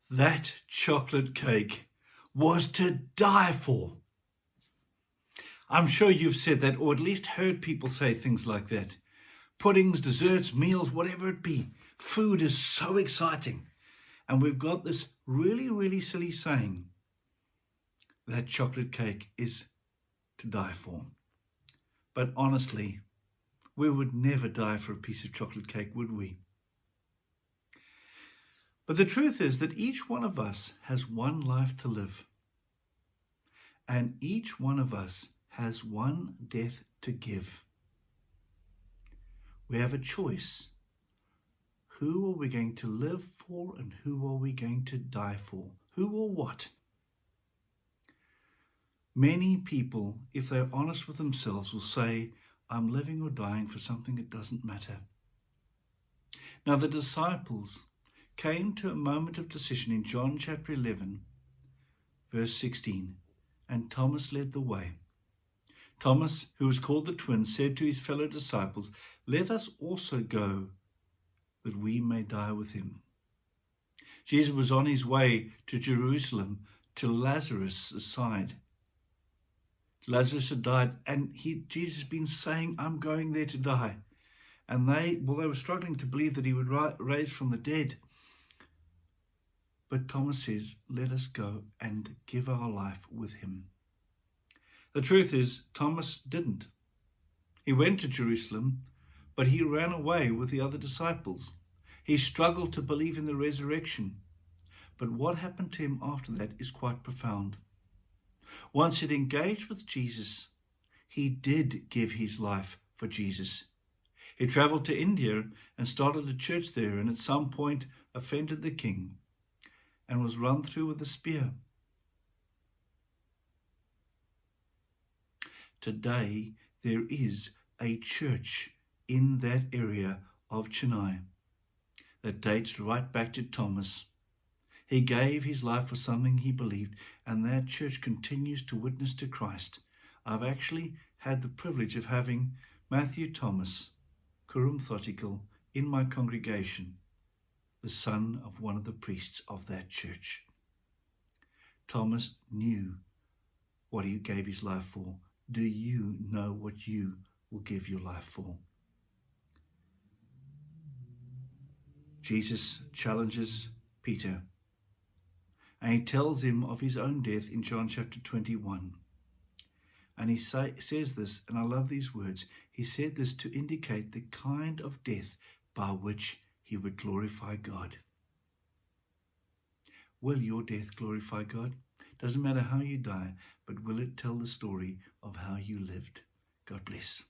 That chocolate cake was to die for. I'm sure you've said that, or at least heard people say things like that. Puddings, desserts, meals, whatever it be. Food is so exciting. And we've got this really, really silly saying that chocolate cake is to die for. But honestly, we would never die for a piece of chocolate cake, would we? But the truth is that each one of us has one life to live. And each one of us has one death to give. We have a choice. Who are we going to live for and who are we going to die for? Who or what? Many people, if they're honest with themselves, will say, I'm living or dying for something that doesn't matter. Now the disciples came to a moment of decision in John chapter 11, verse 16, and Thomas led the way. Thomas, who was called the twin, said to his fellow disciples, let us also go, that we may die with him. Jesus was on his way to Jerusalem to Lazarus' side. Lazarus had died, and Jesus had been saying, I'm going there to die. And they were struggling to believe that he would rise from the dead. But Thomas says, let us go and give our life with him. The truth is, Thomas didn't. He went to Jerusalem, but he ran away with the other disciples. He struggled to believe in the resurrection. But what happened to him after that is quite profound. Once he'd engaged with Jesus, he did give his life for Jesus. He traveled to India and started a church there, and at some point offended the king and was run through with a spear. Today, there is a church in that area of Chennai that dates right back to Thomas. He gave his life for something he believed, and that church continues to witness to Christ. I've actually had the privilege of having Matthew Thomas, Kurum Thotikal, in my congregation, the son of one of the priests of that church. Thomas knew what he gave his life for. Do you know what you will give your life for? Jesus challenges Peter, and he tells him of his own death in John chapter 21. And he says this, and I love these words. He said this to indicate the kind of death by which he would glorify God. Will your death glorify God? Doesn't matter how you die, but will it tell the story of how you lived? God bless.